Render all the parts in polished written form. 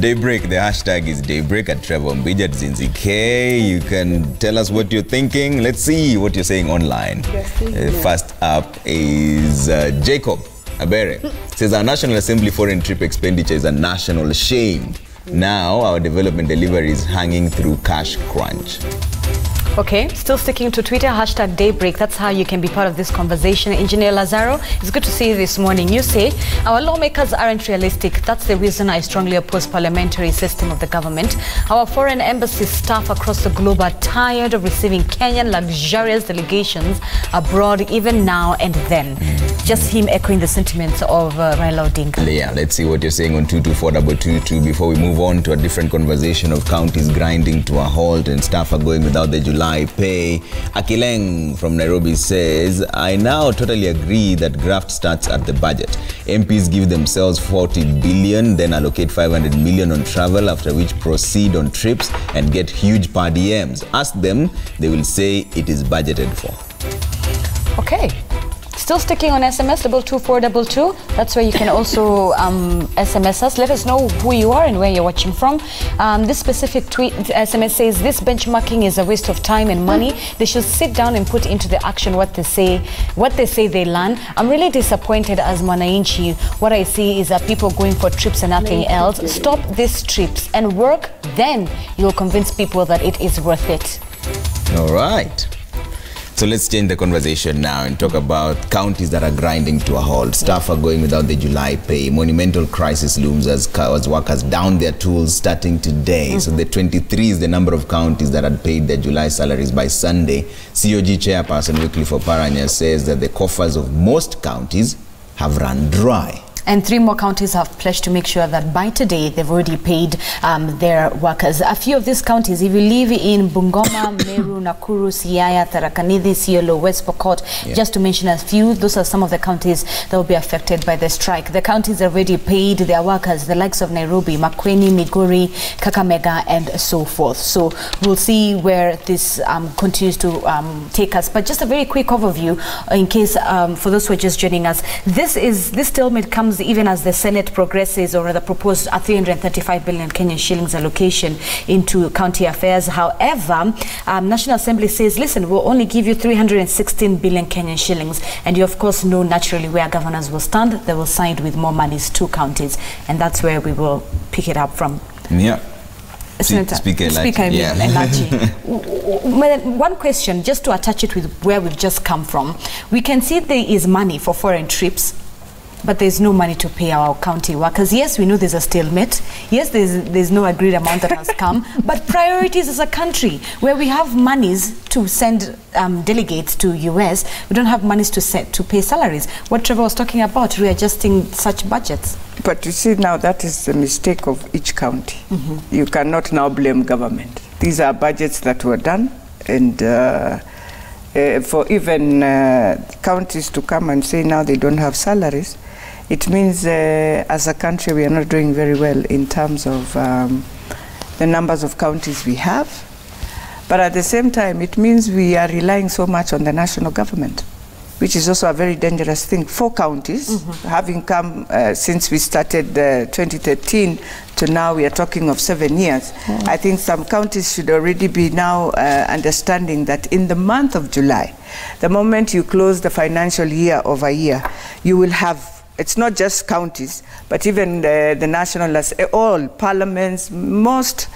Daybreak, the hashtag is Daybreak at Trevor Mbija at Zinzi K. You can tell us what you're thinking. Let's see what you're saying online. First up is Jacob Abere. Says our National Assembly foreign trip expenditure is a national shame. Now our development delivery is hanging through cash crunch. Okay, still sticking to Twitter, hashtag Daybreak. That's how you can be part of this conversation. Engineer Lazaro, it's good to see you this morning. You say, our lawmakers aren't realistic. That's the reason I strongly oppose parliamentary system of the government. Our foreign embassy staff across the globe are tired of receiving Kenyan luxurious delegations abroad, even now and then. Just him echoing the sentiments of Raila Odinga. Yeah, let's see what you're saying on 22422 before we move on to a different conversation of counties grinding to a halt and staff are going without the July pay. Akileng from Nairobi says, I now totally agree that graft starts at the budget. MPs give themselves 40 billion, then allocate 500 million on travel, after which proceed on trips and get huge per diems. Ask them, they will say it is budgeted for. Okay. Still sticking on SMS, 22422. That's where you can also SMS us. Let us know who you are and where you're watching from. This specific tweet, SMS says, this benchmarking is a waste of time and money. They should sit down and put into the action what they say they learn. I'm really disappointed as Mwanainchi. What I see is that people going for trips and nothing else. Stop these trips and work, then you'll convince people that it is worth it. All right. So let's change the conversation now and talk about counties that are grinding to a halt. Staff are going without the July pay. Monumental crisis looms as workers down their tools starting today. So the 23 is the number of counties that had paid their July salaries by Sunday. COG chairperson Wycliffe Oparanya says that the coffers of most counties have run dry. And 3 more counties have pledged to make sure that by today they've already paid their workers. A few of these counties, if you live in Bungoma, Meru, Nakuru, Siaya, Tharaka Nithi, Isiolo, West Pokot, just to mention a few, those are some of the counties that will be affected by the strike. The counties already paid their workers, the likes of Nairobi, Makueni, Migori, Kakamega, and so forth. So we'll see where this continues to take us. But just a very quick overview in case for those who are just joining us. This stalemate comes even as the Senate progresses, or rather proposed a 335 billion Kenyan shillings allocation into county affairs. However, National Assembly says, listen, we'll only give you 316 billion Kenyan shillings. And you, of course, know naturally where governors will stand. They will side with more monies to counties. And that's where we will pick it up from. Yeah. Speaker Elachi. One question, just to attach it with where we've just come from. We can see there is money for foreign trips, but there's no money to pay our county workers. Yes, we know there's a stalemate. Yes, there's no agreed amount that has come. But priorities as a country, where we have monies to send delegates to US, we don't have monies to pay salaries. What Trevor was talking about, readjusting such budgets. But you see, now that is the mistake of each county. You cannot now blame government. These are budgets that were done, and for even counties to come and say now they don't have salaries, it means as a country we are not doing very well in terms of the numbers of counties we have. But at the same time, it means we are relying so much on the national government, which is also a very dangerous thing. 4 counties, having come since we started 2013 to now, we are talking of 7 years. I think some counties should already be now understanding that in the month of July, the moment you close the financial year of a year, you will have, it's not just counties, but even the national, all parliaments, most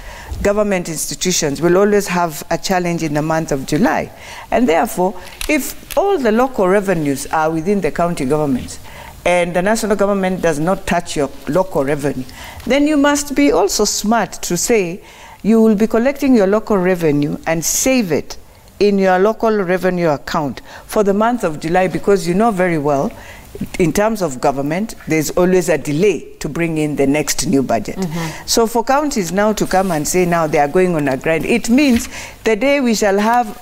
government institutions will always have a challenge in the month of July. And therefore, if all the local revenues are within the county governments, and the national government does not touch your local revenue, then you must be also smart to say you will be collecting your local revenue and save it in your local revenue account for the month of July, because you know very well, in terms of government, there's always a delay to bring in the next new budget. So for counties now to come and say now they are going on a grind, it means the day we shall have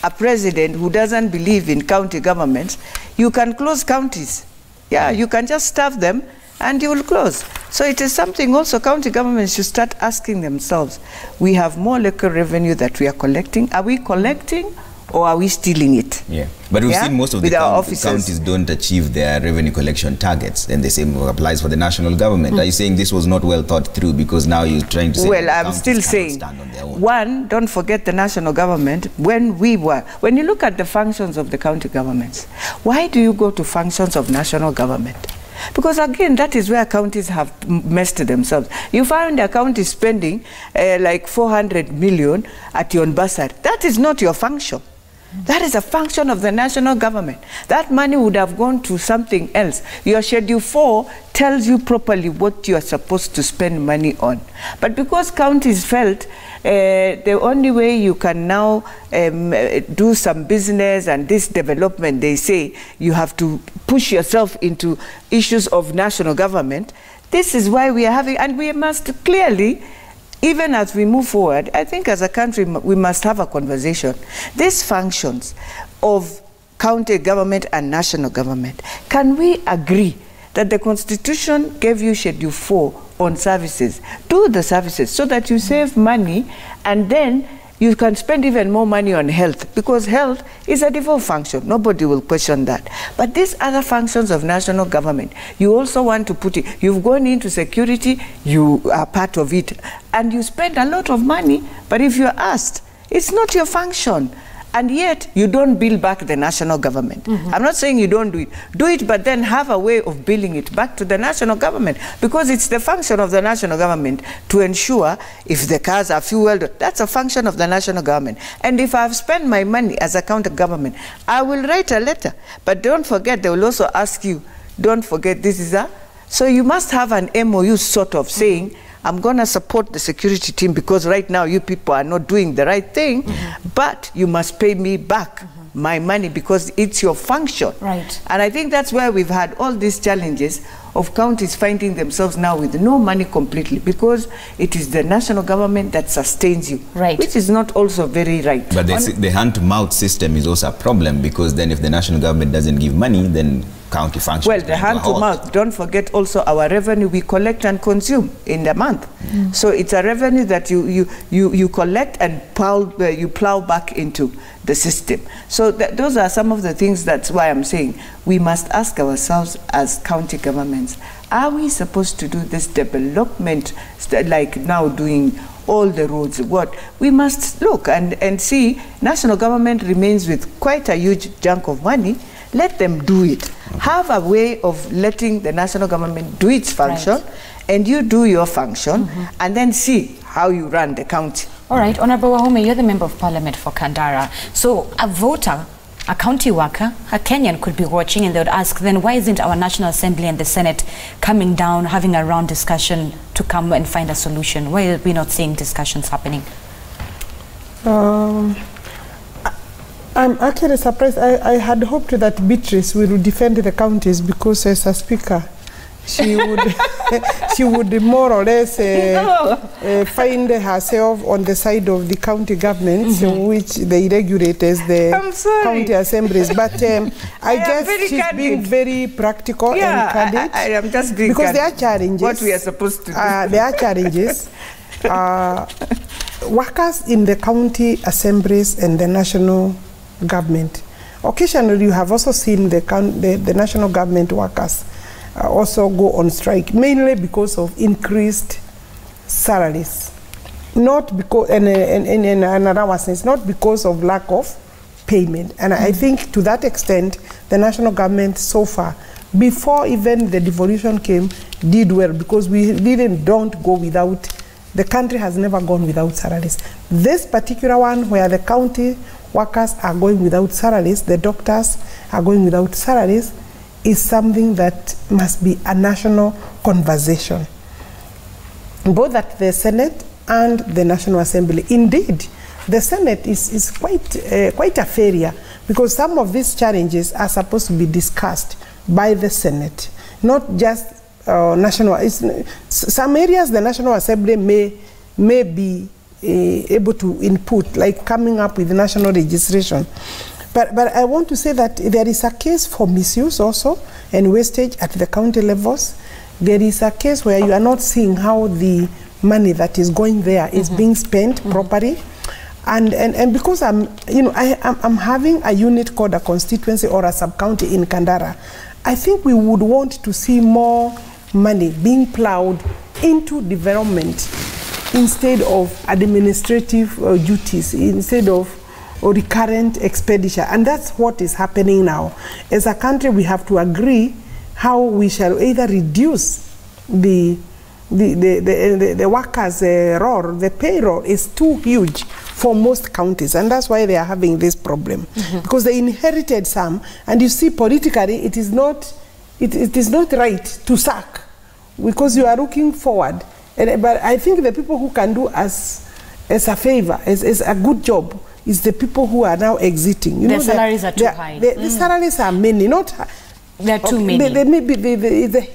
a president who doesn't believe in county governments, you can close counties. Yeah, you can just staff them and you will close. So it is something also county governments should start asking themselves. We have more local revenue that we are collecting. Are we collecting, or are we stealing it? Yeah, but we've seen most of the counties don't achieve their revenue collection targets, and the same applies for the national government. Are you saying this was not well thought through because now you're trying to say... Well, I'm still saying, one, don't forget the national government. When you look at the functions of the county governments, why do you go to functions of national government? Because again, that is where counties have messed themselves. You find a county spending like 400 million at your bursary. That is not your function. That is a function of the national government. That money would have gone to something else. Your Schedule 4 tells you properly what you are supposed to spend money on. But because counties felt the only way you can now do some business and this development, they say you have to push yourself into issues of national government. This is why we are having, and we must clearly, even as we move forward, I think as a country we must have a conversation. These functions of county government and national government, can we agree that the Constitution gave you Schedule 4 on services? Do the services so that you save money, and then you can spend even more money on health, because health is a default function. Nobody will question that. But these other functions of national government, you also want to put it. You've gone into security, you are part of it, and you spend a lot of money, but if you're asked, it's not your function. And yet, you don't bill back the national government. I'm not saying you don't do it. Do it, but then have a way of billing it back to the national government, because it's the function of the national government to ensure if the cars are fueled. That's a function of the national government. And if I've spent my money as a county government, I will write a letter. But don't forget, they will also ask you, don't forget this is a... So you must have an MOU sort of saying, I'm going to support the security team because right now you people are not doing the right thing, but you must pay me back my money because it's your function. Right. And I think that's where we've had all these challenges of counties finding themselves now with no money completely, because it is the national government that sustains you, right, which is not also very right. But the hand-to-mouth system is also a problem, because then if the national government doesn't give money, then county functions. Well, the hand-to-mouth, don't forget also our revenue we collect and consume in the month. So it's a revenue that you collect and you plow back into the system. So those are some of the things. That's why I'm saying we must ask ourselves as county governments, are we supposed to do this development like now doing all the roads? What we must look and see, national government remains with quite a huge chunk of money. Let them do it. Have a way of letting the national government do its function, and you do your function, and then see how you run the county. All right, Honorable Wahome, you're the Member of Parliament for Kandara. So a voter, a county worker, a Kenyan could be watching, and they would ask, then why isn't our National Assembly and the Senate coming down, having a round discussion to come and find a solution? Why are we not seeing discussions happening? I'm actually surprised. I had hoped that Beatrice will defend the counties, because as a speaker, she would she would more or less find herself on the side of the county governments, which they regulators, the county assemblies. But I guess she's being very practical and candid. I am just being because there are challenges. What we are supposed to do. There are challenges. Workers in the county assemblies and the national government. Occasionally, you have also seen the national government workers also go on strike, mainly because of increased salaries. Not because, and another sense, not because of lack of payment. And I think to that extent, the national government so far, before even the devolution came, did well, because we don't go without, the country has never gone without salaries. This particular one, where the county workers are going without salaries, the doctors are going without salaries, is something that must be a national conversation, both at the Senate and the National Assembly. Indeed, the Senate is quite a failure, because some of these challenges are supposed to be discussed by the Senate, not just national. Some areas the National Assembly may be able to input, like coming up with national registration. But I want to say that there is a case for misuse also and wastage at the county levels. There is a case where you are not seeing how the money that is going there is being spent properly. And because I'm having a unit called a constituency or a sub-county in Kandara, I think we would want to see more money being plowed into development instead of administrative duties, instead of recurrent expenditure. And that's what is happening now. As a country, we have to agree how we shall either reduce the workers' roll. The payroll is too huge for most counties, and that's why they are having this problem. Because they inherited some, and you see politically it is not right to sack, because you are looking forward. But I think the people who can do as a favor, as a good job, is the people who are now exiting. Their salaries are too high. The salaries are many, not. There are too many.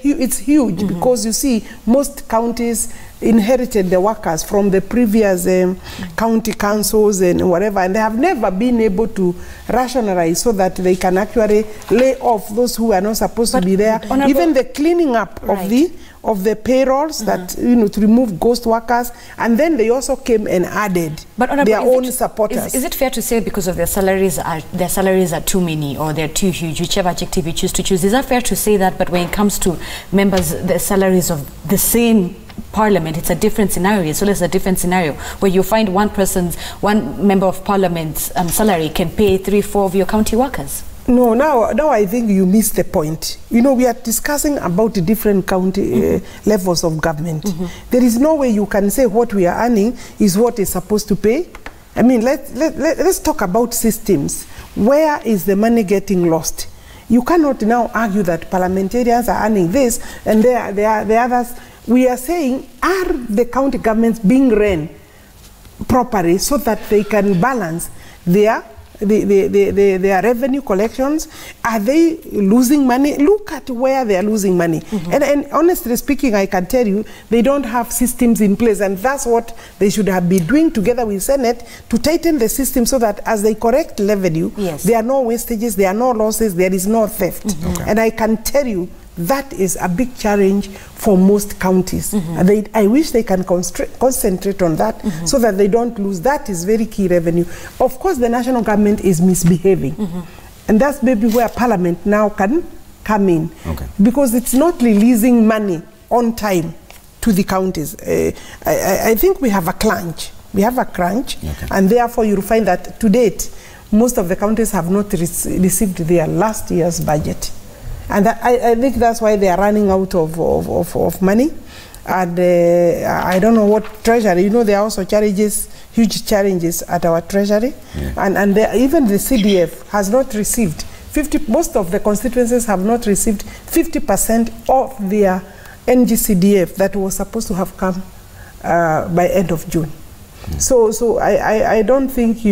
It's huge because you see most counties inherited the workers from the previous county councils and whatever, and they have never been able to rationalize so that they can actually lay off those who are not supposed to be there. Even the cleaning up of the payrolls, that to remove ghost workers, and then they also came and added their own supporters. Is it fair to say because of their salaries are too many, or they're too huge, whichever adjective you choose to choose? Is that fair to say that? But when it comes to members, the salaries of the same parliament, it's a different scenario. So there's a different scenario where you find one member of parliament's salary can pay 3-4 of your county workers. No, now I think you missed the point. We are discussing about the different county levels of government. There is no way you can say what we are earning is what is supposed to pay. I mean, let's talk about systems. Where is the money getting lost? You cannot now argue that parliamentarians are earning this and the others. We are saying, are the county governments being run properly so that they can balance their revenue collections? Are they losing money? Look at where they are losing money. And honestly speaking, I can tell you, they don't have systems in place, and that's what they should have been doing together with Senate to tighten the system so that as they correct revenue, there are no wastages, there are no losses, there is no theft. And I can tell you, that is a big challenge for most counties. I wish they can concentrate on that so that they don't lose. That is very key revenue. Of course, the national government is misbehaving. And that's maybe where Parliament now can come in. Because it's not releasing money on time to the counties. I think we have a crunch. We have a crunch. And therefore, you'll find that to date, most of the counties have not received their last year's budget. And I think that's why they are running out of money. And I don't know what treasury, there are also huge challenges at our treasury. And even the CDF has not received, most of the constituencies have not received 50% of their NGCDF that was supposed to have come by end of June. So I don't think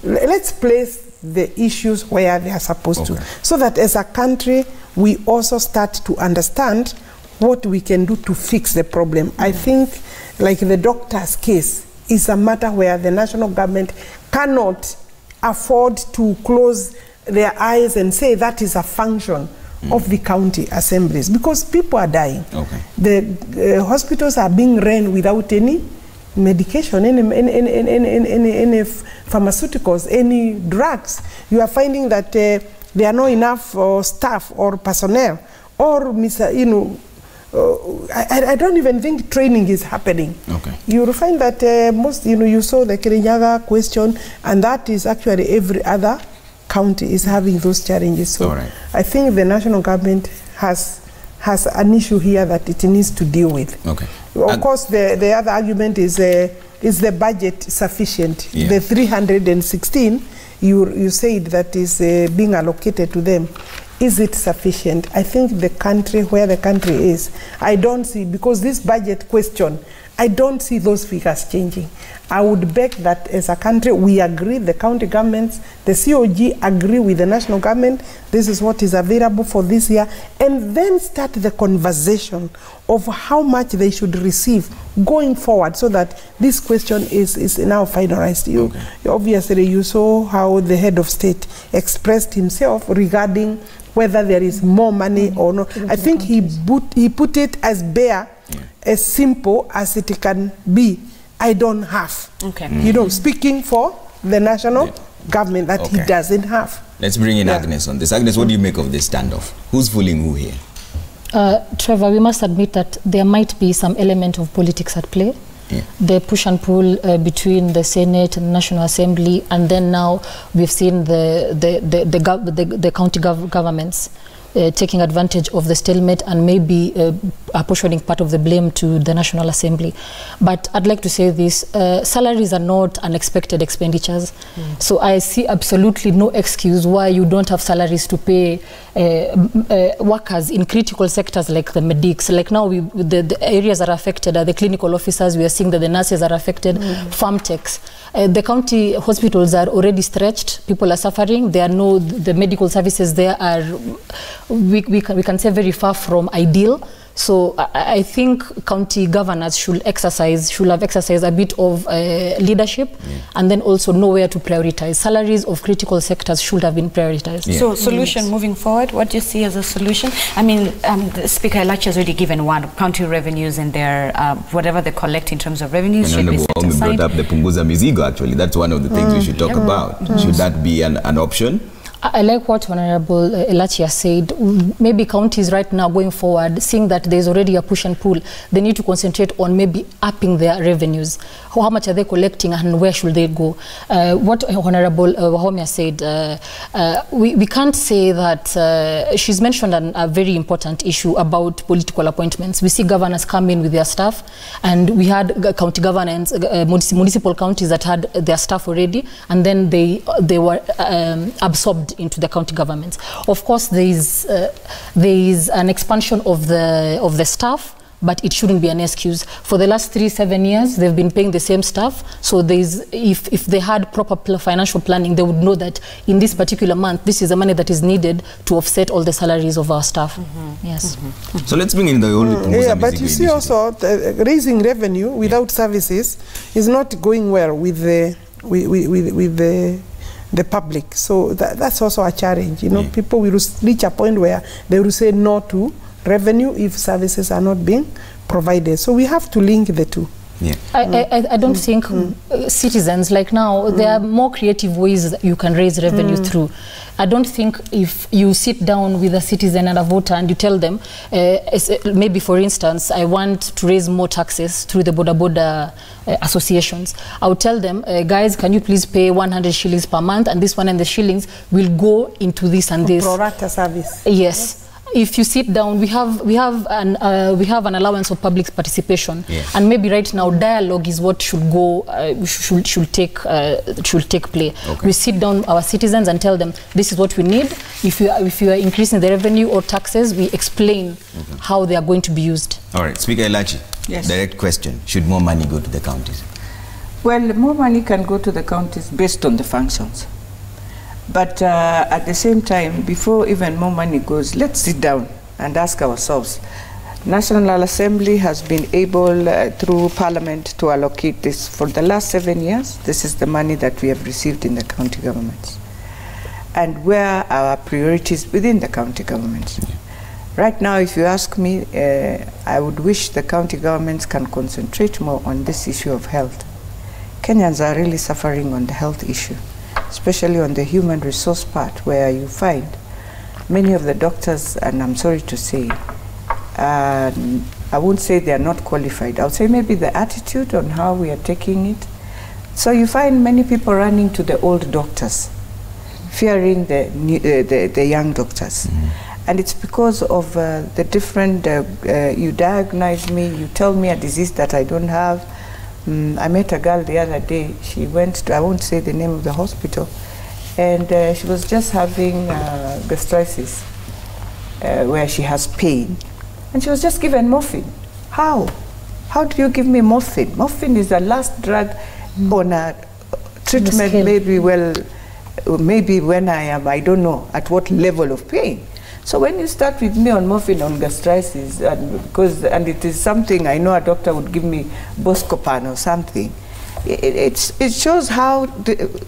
let's place the issues where they are supposed to, so that as a country, we also start to understand what we can do to fix the problem. I think, like the doctor's case, is a matter where the national government cannot afford to close their eyes and say that is a function of the county assemblies, because people are dying. The hospitals are being run without any medication, any pharmaceuticals, any drugs. You are finding that there are not enough staff or personnel, or I don't even think training is happening. You will find that most, you saw the Kirinyaga question, and that is actually every other county is having those challenges. So I think the national government has an issue here that it needs to deal with. Of course, the other argument is the budget sufficient? The 316 you said that is being allocated to them. Is it sufficient? I think the country, where the country is, I don't see, because this budget question, I don't see those figures changing. I would beg that as a country, we agree, the county governments, the COG agree with the national government, this is what is available for this year, and then start the conversation of how much they should receive going forward, so that this question is now finalized. Obviously, you saw how the head of state expressed himself regarding whether there is more money or not. I think he put it as bare, as simple as it can be. I don't have. Okay. You know, speaking for the national government that he doesn't have. Let's bring in Agnes on this. Agnes, what do you make of this standoff? Who's fooling who here? Trevor, we must admit that there might be some element of politics at play. Yeah. The push and pull between the Senate and the National Assembly, and then now we've seen the county governments taking advantage of the stalemate and maybe apportioning part of the blame to the National Assembly. But I'd like to say this, salaries are not unexpected expenditures. So I see absolutely no excuse why you don't have salaries to pay workers in critical sectors like the medics. Like now, the areas that are affected are the clinical officers. We are seeing that the nurses are affected, farm techs. The county hospitals are already stretched. People are suffering. The medical services there are, we can say, very far from ideal. So I think county governors should have exercised a bit of leadership and then also know where to prioritize. Salaries of critical sectors should have been prioritized. Yeah. So solution moving forward, what do you see as a solution? I mean, the Speaker Elachi has already given one, county revenues and their, whatever they collect in terms of revenues should be set aside. Brought up the Punguza Mizigo, actually. That's one of the things we should talk about. Should that be an option? I like what Honorable Elachi has said. Maybe counties right now going forward, seeing that there's already a push and pull, they need to concentrate on maybe upping their revenues. How much are they collecting and where should they go? What Honorable Wahome said, we can't say that, she's mentioned a very important issue about political appointments. We see governors come in with their staff, and we had county governance, municipal counties that had their staff already, and then they were absorbed into the county governments. Of course, there is an expansion of the staff, but it shouldn't be an excuse. For the last 7 years, they've been paying the same staff. So if they had proper financial planning, they would know that in this particular month, this is the money that is needed to offset all the salaries of our staff. Yes. So let's bring in the only but you see also raising revenue without services is not going well with the public. So that's also a challenge. You know, people will reach a point where they will say no to revenue if services are not being provided. So we have to link the two. Yeah. I don't think citizens, like now, there are more creative ways that you can raise revenue through. I don't think if you sit down with a citizen and a voter and you tell them, maybe for instance, I want to raise more taxes through the border associations. I would tell them, guys, can you please pay 100 shillings per month, and this 100 shillings will go into this and this. Pro rata service. Yes. If you sit down, we have an allowance of public participation, and maybe right now dialogue is what should go should take play. Okay. We sit down our citizens and tell them this is what we need. If you are increasing the revenue or taxes, we explain how they are going to be used. All right, Speaker Elachi. Yes. Direct question: should more money go to the counties? Well, more money can go to the counties based on the functions. But at the same time, before even more money goes, let's sit down and ask ourselves. National Assembly has been able, through Parliament, to allocate this for the last 7 years. This is the money that we have received in the county governments. And where are our priorities within the county governments? Right now, if you ask me, I would wish the county governments can concentrate more on this issue of health. Kenyans are really suffering on the health issue, especially on the human resource part, where you find many of the doctors, and I'm sorry to say, I won't say they are not qualified. I'll say maybe the attitude on how we are taking it. So you find many people running to the old doctors, fearing the young doctors. And it's because of the different, you diagnose me, you tell me a disease that I don't have. I met a girl the other day. She went to, I won't say the name of the hospital, and she was just having gastritis, where she has pain, and she was just given morphine. How? How do you give me morphine? Morphine is the last drug on a treatment, maybe when I am, I don't know, at what level of pain. So when you start with me on morphine on gastritis, and it is something I know a doctor would give me Buscopan or something, it shows how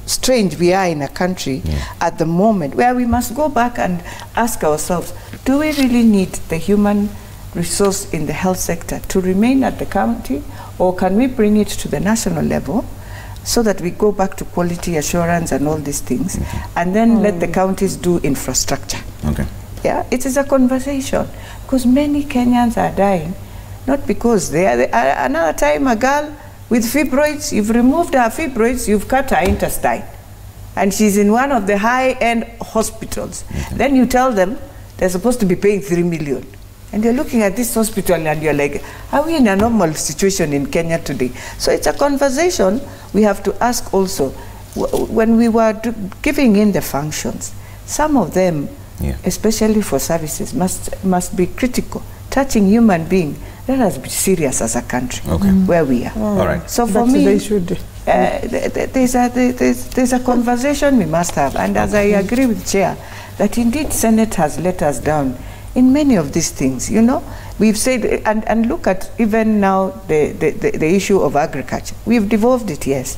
strange we are in a country at the moment, where we must go back and ask ourselves, do we really need the human resource in the health sector to remain at the county, or can we bring it to the national level so that we go back to quality assurance and all these things, and then let the counties do infrastructure? Okay. Yeah, it is a conversation, because many Kenyans are dying, not because they are, another time a girl with fibroids, you've removed her fibroids, you've cut her intestine, and she's in one of the high-end hospitals. Then you tell them they're supposed to be paying 3 million. And you're looking at this hospital and you're like, are we in a normal situation in Kenya today? So it's a conversation we have to ask also. When we were giving in the functions, some of them, especially for services, must be critical, touching human being. Let us be serious as a country, where we are. All right. So for me, there's a conversation we must have. And as I agree with Chair, that indeed Senate has let us down in many of these things. You know, we've said, and look at even now the issue of agriculture. We've devolved it, yes.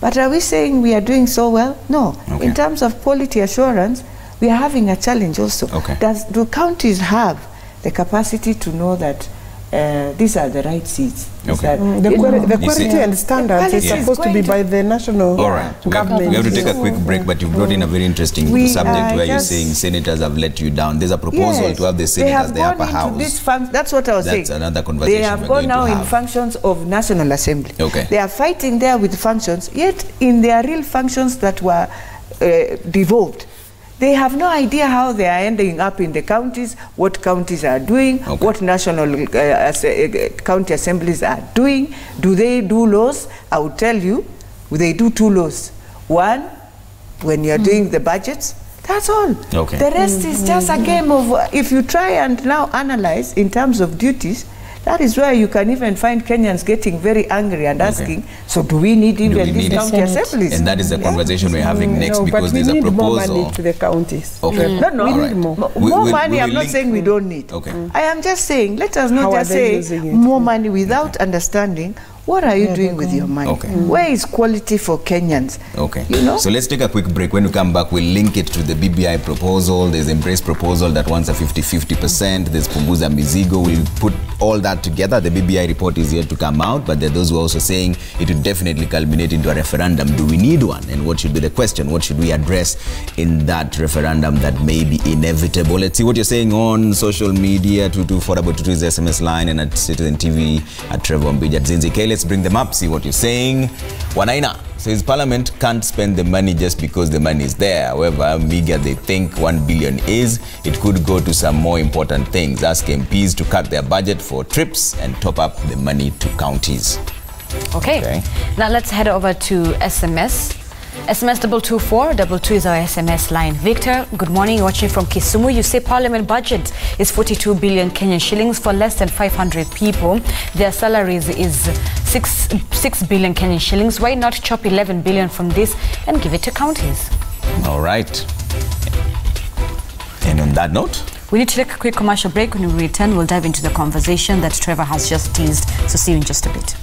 But are we saying we are doing so well? No. In terms of quality assurance, we are having a challenge also. Do counties have the capacity to know that these are the right seeds? The quality and standards is supposed to be by the national government. We have to take a quick break, but you brought in a very interesting subject where you're saying senators have let you down. There's a proposal to have the senators, the upper house. That's what I was saying. That's another conversation. They have gone now in functions of National Assembly. They are fighting there with functions, yet in their real functions that were devolved, they have no idea how they are ending up in the counties, what counties are doing, what national county assemblies are doing. Do they do laws? I will tell you, they do 2 laws. One, when you're doing the budgets, that's all. The rest is just a game of, if you try and now analyze in terms of duties, that is where you can even find Kenyans getting very angry and asking, so do we need even these county assemblies? And that is the conversation we're having next, because there's a proposal. More money to the counties. We need more money. I'm not saying we don't need. I am just saying, let us not just say more money without understanding what are you doing with your money. Where is quality for Kenyans? You know? So let's take a quick break. When we come back, we'll link it to the BBI proposal. There's Embrace proposal that wants a 50-50%. There's Punguza Mizigo. We'll put all that together. The BBI report is yet to come out, but there are those who are also saying it would definitely culminate into a referendum. Do we need one? And what should be the question? What should we address in that referendum that may be inevitable? Let's see what you're saying on social media. 22422 is the SMS line, and at Citizen TV at Trevor Mbija at Zinzi K. Let's bring them up, see what you're saying. Wanaina says Parliament can't spend the money just because the money is there. However meager they think 1 billion is, it could go to some more important things. Ask MPs to cut their budget for trips and top up the money to counties. Okay. Now let's head over to SMS. SMS 22422 is our SMS line. Victor, good morning. You're watching from Kisumu. You say Parliament budget is 42 billion Kenyan shillings for less than 500 people. Their salaries is 6 billion Kenyan shillings. Why not chop 11 billion from this and give it to counties? All right. And on that note, we need to take a quick commercial break. When we return, we'll dive into the conversation that Trevor has just teased. So see you in just a bit.